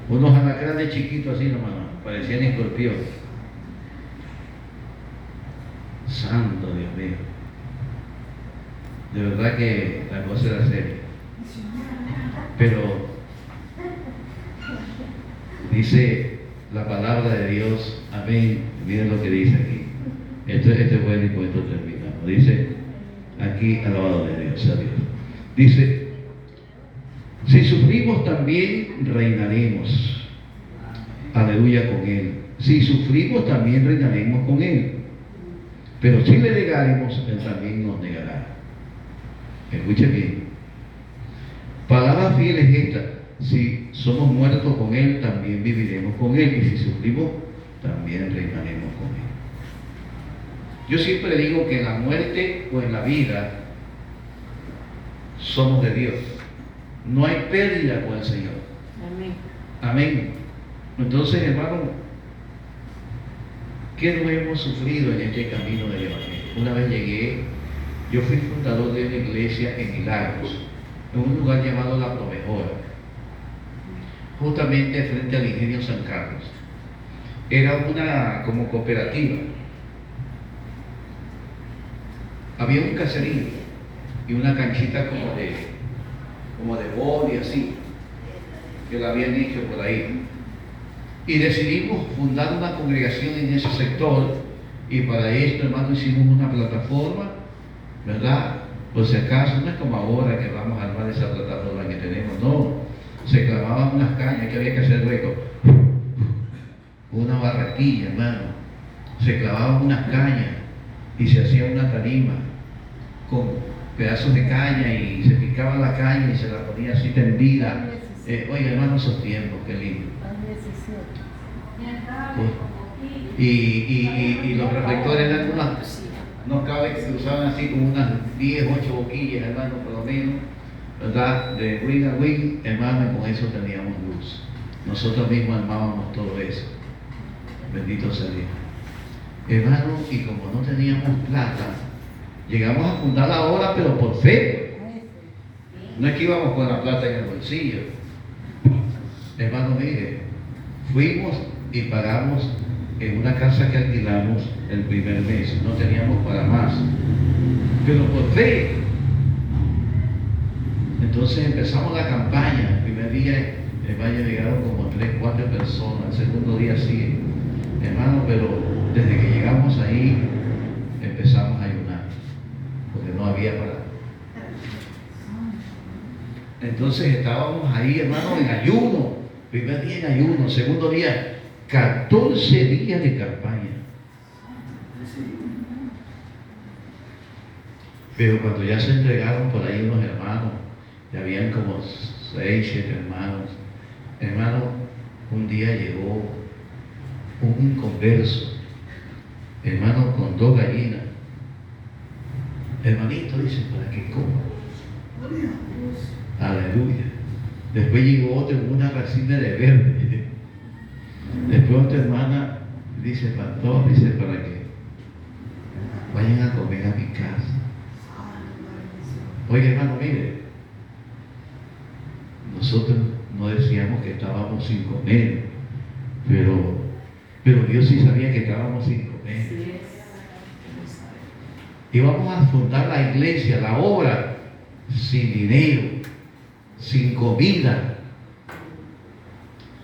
Unos alacranes chiquitos así nomás, parecían escorpiones. Santo Dios mío. De verdad que la cosa era seria. Pero dice la palabra de Dios, amén. Miren lo que dice aquí. Esto es bueno y con esto terminamos. Dice aquí, alabado de Dios, a Dios. Dice, si sufrimos también reinaremos. Aleluya con Él. Si sufrimos también reinaremos con Él. Pero si le negaremos, Él también nos negará. Escuchen bien. Palabra fiel es esta. Si somos muertos con Él, también viviremos con Él. Y si sufrimos, también reinaremos con Él. Yo siempre digo que en la muerte o en la vida somos de Dios. No hay pérdida con el Señor. Amén. Amén. Entonces, hermano, ¿qué no hemos sufrido en este camino del Evangelio? Una vez llegué, yo fui fundador de una iglesia en Milagros, en un lugar llamado La Provejora, justamente frente al Ingenio San Carlos. Era una como cooperativa. Había un caserío y una canchita como de boli así, que la habían hecho por ahí. Y decidimos fundar una congregación en ese sector, y para esto, hermano, hicimos una plataforma, ¿verdad? Por si acaso, no es como ahora que vamos a armar esa plataforma que tenemos, no. Se clavaban unas cañas que había que hacer hueco, una barraquilla, hermano. Se clavaban unas cañas y se hacía una tarima con pedazos de caña y se picaba la caña y se la ponía así tendida. Oiga, hermano, esos tiempos, qué lindo. Y los reflectores eran unos cables que se usaban así como unas 10, 8 boquillas, hermano, por lo menos, ¿verdad? De wing a wing, hermano, y con eso teníamos luz. Nosotros mismos armábamos todo eso. Bendito sea Dios. Hermano, y como no teníamos plata, llegamos a fundar la obra, pero por fe. No es que íbamos con la plata en el bolsillo. Hermano, mire, fuimos y pagamos en una casa que alquilamos el primer mes. No teníamos para más, pero por fe. Entonces empezamos la campaña. El primer día el valle llegaron como 3, 4 personas. El segundo día sí, hermano, pero desde que llegamos ahí empezamos a ayunar, porque no había para. Entonces estábamos ahí, hermano, en ayuno. Primer día en ayuno, segundo día, 14 días de campaña. Pero cuando ya se entregaron por ahí unos hermanos, ya habían como 6, 7 hermanos. Hermano, un día llegó un inconverso, hermano, con 2 gallinas. Hermanito, dice, para que coma. Aleluya. Después llegó otro con una racina de verde. Después otra hermana dice, pastor, dice, para que vayan a comer a mi casa. Oye, hermano, mire, nosotros no decíamos que estábamos sin comer, pero Dios sí sabía que estábamos sin comer. Íbamos a fundar la iglesia, la obra, sin dinero, sin comida.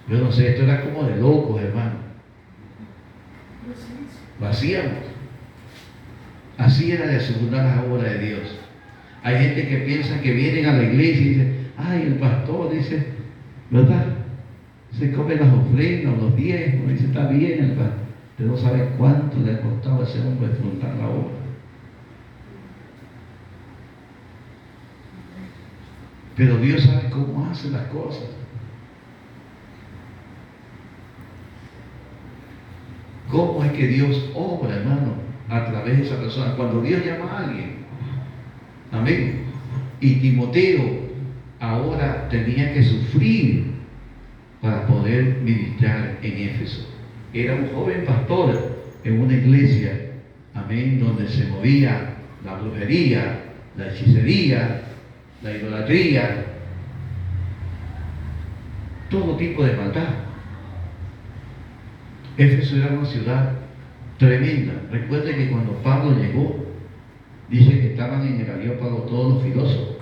Yo no sé, esto era como de locos, hermano. Lo hacíamos. Así era de fundar la obra de Dios. Hay gente que piensa que vienen a la iglesia y dicen, ay, el pastor dice, ¿verdad? Se come las ofrendas, los diezmos, dice, está bien, el pastor. Usted no sabe cuánto le ha costado a ese hombre fundar la obra. Pero Dios sabe cómo hace las cosas. ¿Cómo es que Dios obra, hermano, a través de esa persona? Cuando Dios llama a alguien, amén. Y Timoteo ahora tenía que sufrir para poder ministrar en Éfeso. Era un joven pastor en una iglesia, amén, donde se movía la brujería, la hechicería, la idolatría, todo tipo de maldad. Éfeso era una ciudad tremenda. Recuerde que cuando Pablo llegó, dice que estaban en el Areópago todos los filósofos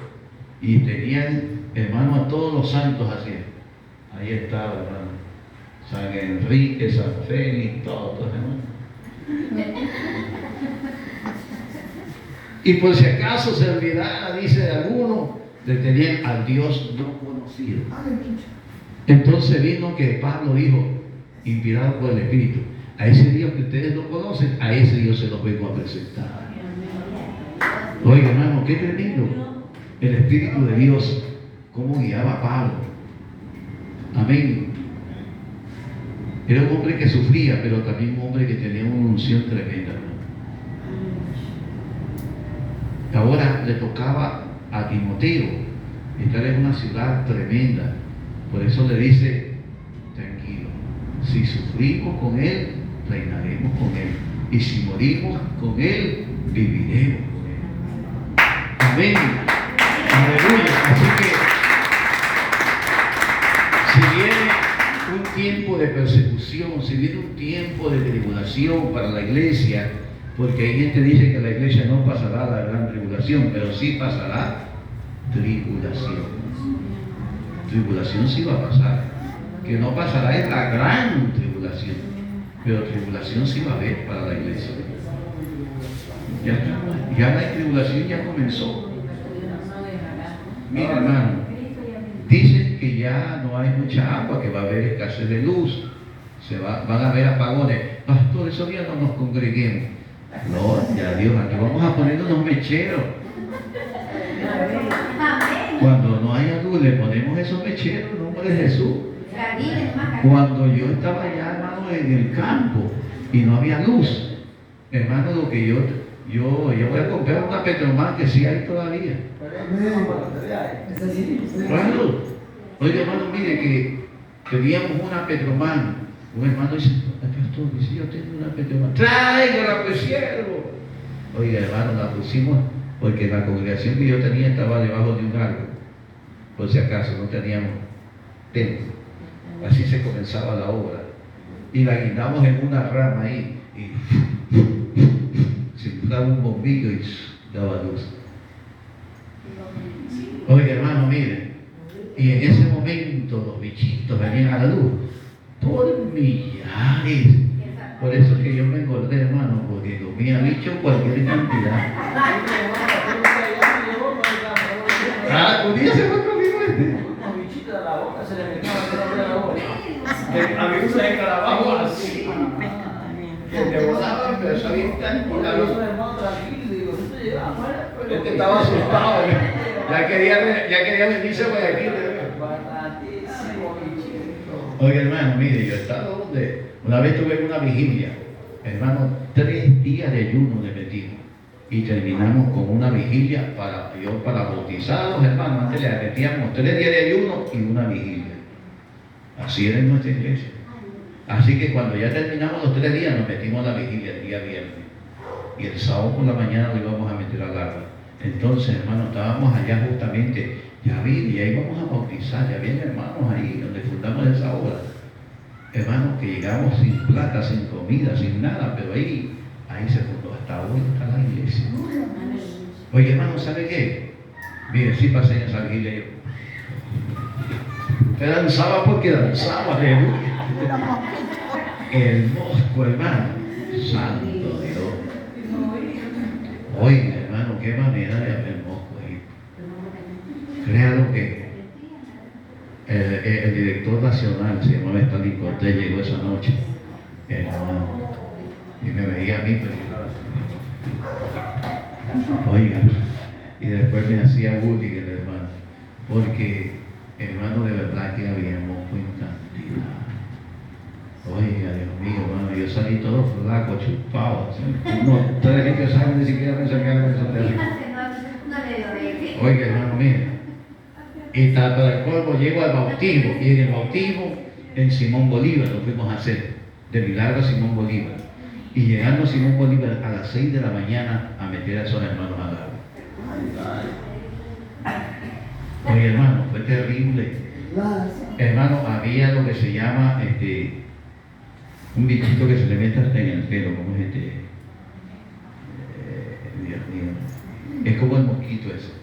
y tenían, hermano, a todos los santos así. Ahí estaba, hermano, San Enrique, San Félix, todos, hermano. Y por si acaso se olvidara, dice de alguno, le tenían al Dios no conocido. Entonces vino que Pablo dijo, inspirado por el Espíritu, a ese Dios que ustedes no conocen, a ese Dios se los vengo a presentar. Oiga, hermano, qué tremendo. El Espíritu de Dios, cómo guiaba a Pablo. Amén. Era un hombre que sufría, pero también un hombre que tenía una unción tremenda. Ahora le tocaba a Timoteo estar en una ciudad tremenda. Por eso le dice, tranquilo, si sufrimos con Él, reinaremos con Él. Y si morimos con Él, viviremos con Él. Amén. Aleluya. Así que, si viene un tiempo de persecución, si viene un tiempo de tribulación para la iglesia, porque hay gente que dice que la iglesia no pasará la gran tribulación, pero sí pasará tribulación. Tribulación sí va a pasar. Que no pasará es la gran tribulación, pero tribulación sí va a haber para la iglesia. Ya la tribulación ya comenzó. Mira, hermano, dicen que ya no hay mucha agua, que va a haber escasez de luz, van a haber apagones. Pastor, esos días no nos congreguemos. Gloria a Dios, aquí vamos a poner unos mecheros. Cuando no haya luz, le ponemos esos mecheros en nombre de Jesús. Cuando yo estaba allá, hermano, en el campo y no había luz, hermano, lo que yo voy a comprar una Petromán que sí hay todavía. Claro. Oye, hermano, mire que teníamos una Petromán. Un hermano dice, pastor, si yo tengo una Petromán, tráigala, pues siervo. Oiga, hermano, la pusimos porque la congregación que yo tenía estaba debajo de un árbol. Por si acaso no teníamos templo. Así se comenzaba la obra. Y la guindamos en una rama ahí. Y se buscaba un bombillo y daba luz. Oiga, hermano, mire. Y en ese momento los bichitos venían a la luz. Por millares. Por eso es que yo me engordé, hermano, porque comía bicho cualquier cantidad. Un día se fue conmigo Una bichita de la boca se le metía la boca. A mí me sale carabajo así. que te volaban, pero sabía tan la luz. Este estaba asustado, ya quería venirse por aquí. Oiga, hermano, mire, yo he estado donde una vez tuve una vigilia, hermano, 3 días de ayuno le metimos y terminamos con una vigilia para bautizados, hermano. Antes le metíamos 3 días de ayuno y una vigilia. Así era en nuestra iglesia. Así que cuando ya terminamos los 3 días, nos metimos a la vigilia el día viernes. Y el sábado por la mañana lo íbamos a meter al agua. Entonces, hermano, estábamos allá justamente, ya íbamos a bautizar, ya habían hermanos ahí donde fundamos esa obra. Hermanos, que llegamos sin plata, sin comida, sin nada, pero ahí se fundó. Hasta hoy está la iglesia. Oye, hermano, ¿sabe qué? Mire, sí pasé en esa vigilia yo. Usted danzaba porque danzaba, aleluya. El mosco, hermano, santo Dios. Oiga, hermano, qué manera de haber mosco ahí. Créalo que El director nacional se llamaba Stanley Cortés, llegó esa noche, hermano, y me veía a mí, pero oiga, y después me hacía bullying el hermano, porque hermano, de verdad que habíamos en cantidad. Oiga, Dios mío, hermano, yo salí todo flaco, chupado. No, ustedes gente saben, ni siquiera me sacaron esa tela. Oiga, hermano, mire. Y para el colmo llego al bautismo, y en el bautismo en Simón Bolívar lo fuimos a hacer, de Milagro a Simón Bolívar. Y llegando a Simón Bolívar a las 6 de la mañana a meter a esos hermanos al agua. Oye, hermano, fue terrible. Hermano, había lo que se llama un bichito que se le mete hasta en el pelo, como es Dios mío. Es como el mosquito ese.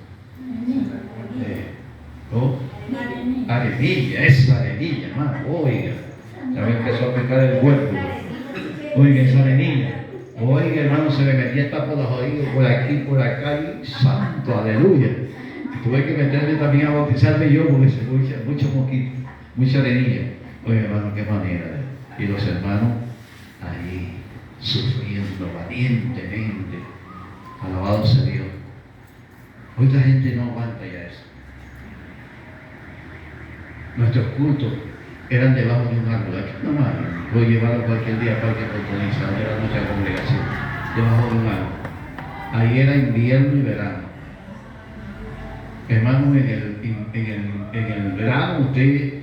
¿Cómo? Arenilla, esa arenilla, hermano. Oiga, ya me empezó a picar el cuerpo. Oiga, esa arenilla. Oiga, hermano, se me metía hasta por los oídos, por aquí, por acá, y santo, aleluya. Tuve que meterme también a bautizarme yo porque se escucha mucho mosquito, mucha arenilla. Oye, hermano, qué manera. Y los hermanos ahí sufriendo valientemente. Alabado sea Dios. Hoy la gente no aguanta ya eso. Nuestros cultos eran debajo de un árbol. Aquí nomás lo llevaron cualquier día para que oportunizar, era nuestra congregación. Debajo de un árbol. Ahí era invierno y verano. Hermano, en el verano usted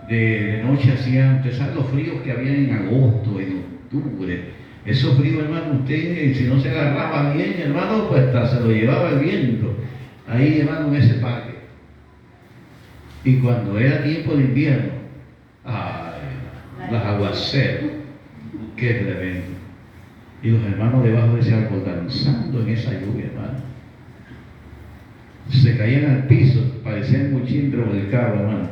de noche hacían, usted sabe los fríos que había en agosto, en octubre. Esos fríos, hermano, usted si no se agarraba bien, hermano, pues hasta se lo llevaba el viento. Ahí, hermano, en ese parque. Y cuando era tiempo de invierno, las aguaceros, qué tremendo. Y los hermanos debajo de ese árbol danzando en esa lluvia, hermano. Se caían al piso, parecían muchindros del carro, hermano.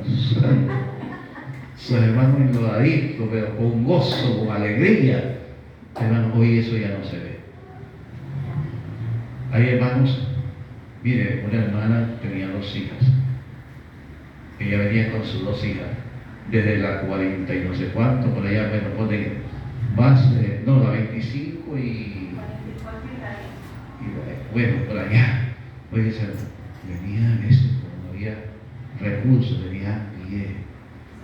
Sus hermanos enlodaditos, pero con gozo, con alegría. Hermano, hoy eso ya no se ve. Hay hermanos, mire, una hermana tenía 2 hijas. Ella venía con sus 2 hijas, desde la 40 y no sé cuánto, por allá, bueno, pone más, la 25 y bueno, por allá. Oye, venía a veces, cuando no había recursos, venía a pie.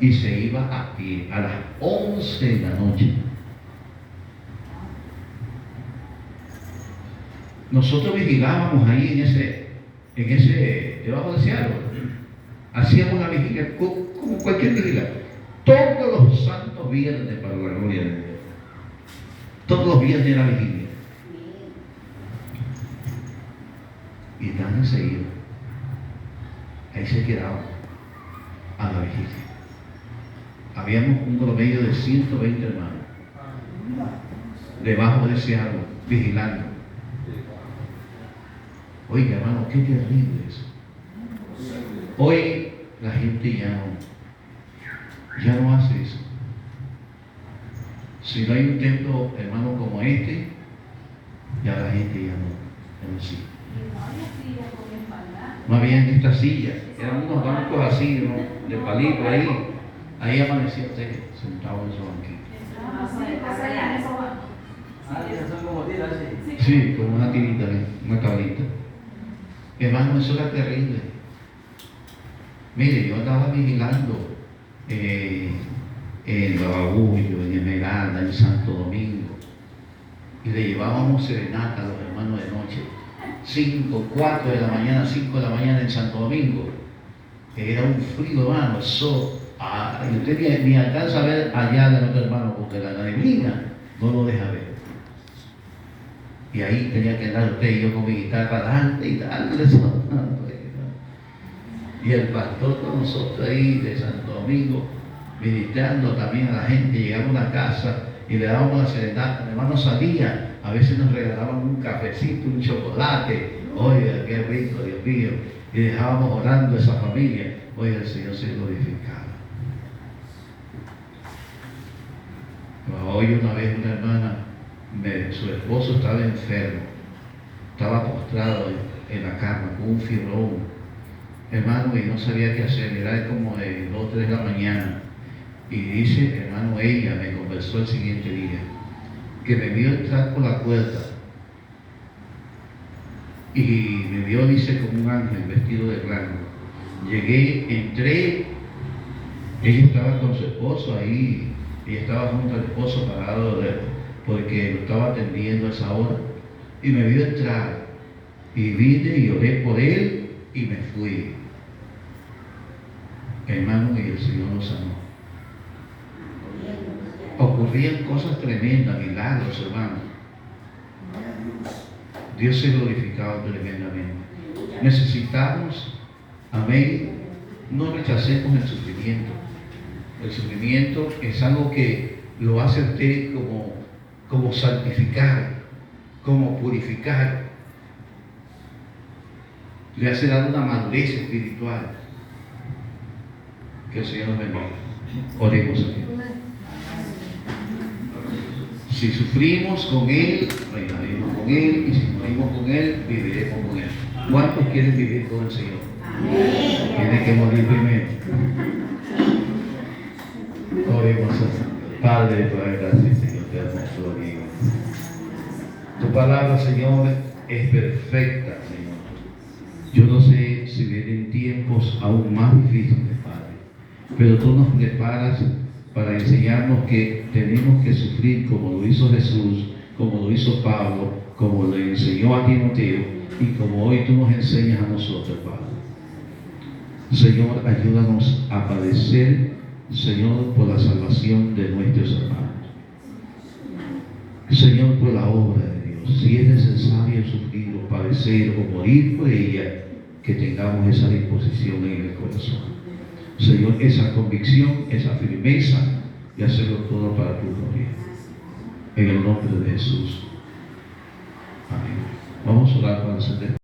Y se iba a pie a las 11 de la noche. Nosotros vigilábamos ahí en ese, debajo de ese árbol. Hacíamos una vigilia, como cualquier vigilia. Todos los santos viernes para la gloria de Dios. Todos los viernes era vigilia. Y tan seguido. Ahí se quedaba a la vigilia. Habíamos un promedio de 120 hermanos debajo de ese árbol, vigilando. Oiga, hermano, qué terrible eso. Hoy la gente ya no hace eso. Si no hay un templo, hermano, como este, ya la gente ya no sigue. No habían estas sillas, eran unos bancos así, ¿no? De palito ahí. Ahí amanecía usted sentado en esos banquitos. Son como tiras, sí. Sí, como una tirita, una cabrita. Hermano, eso era terrible. Mire, yo andaba vigilando en Babagullo, en Esmeralda, en Santo Domingo, y le llevábamos serenata a los hermanos de noche. 4 de la mañana, 5 de la mañana en Santo Domingo. Era un frío, hermano, eso. Y usted ni alcanza a ver allá de nuestro hermano, porque la neblina no lo deja ver. Y ahí tenía que andar usted y yo con mi guitarra dando y darle sonando. Y el pastor con nosotros ahí de Santo Domingo, ministrando también a la gente. Llegamos a una casa y le dábamos la serenata. Mi hermano salía, a veces nos regalaban un cafecito, un chocolate. Oiga, qué rico, Dios mío. Y dejábamos orando a esa familia. Oiga, el Señor se glorificaba. Hoy una vez una hermana, su esposo estaba enfermo, estaba postrado en la cama con un fibrón. hermano, y no sabía qué hacer, era como de 2 o 3 de la mañana. Y dice, hermano, ella me conversó el siguiente día, que me vio entrar por la puerta y me vio, dice, como un ángel vestido de blanco. Llegué, entré, ella estaba con su esposo ahí, ella estaba junto al esposo parado porque lo estaba atendiendo a esa hora, y me vio entrar, y vine y oré por él y me fui. Hermano, y el Señor nos sanó. Ocurrían cosas tremendas, milagros, hermano. Dios se glorificaba tremendamente. Necesitamos, amén, no rechacemos el sufrimiento. El sufrimiento es algo que lo hace a usted como santificar, como purificar. Le hace dar una madurez espiritual. Que el Señor nos bendiga. Oremos a Dios. Si sufrimos con Él, reinaremos con Él, y si morimos con Él, viviremos con Él. ¿Cuántos quieren vivir con el Señor? Tiene que morir primero. Oremos a Dios. Padre, te doy gracias, Señor, te damos gloria. Tu palabra, Señor, es perfecta, Señor. Yo no sé si vienen tiempos aún más difíciles, Padre, pero tú nos preparas para enseñarnos que tenemos que sufrir como lo hizo Jesús, como lo hizo Pablo, como lo enseñó a Timoteo y como hoy tú nos enseñas a nosotros, Padre. Señor, ayúdanos a padecer, Señor, por la salvación de nuestros hermanos. Señor, por la obra de Dios. Si es necesario sufrir o padecer o morir por ella, que tengamos esa disposición en el corazón. Señor, esa convicción, esa firmeza y hacerlo todo para tu gloria. En el nombre de Jesús. Amén. Vamos a orar para hacer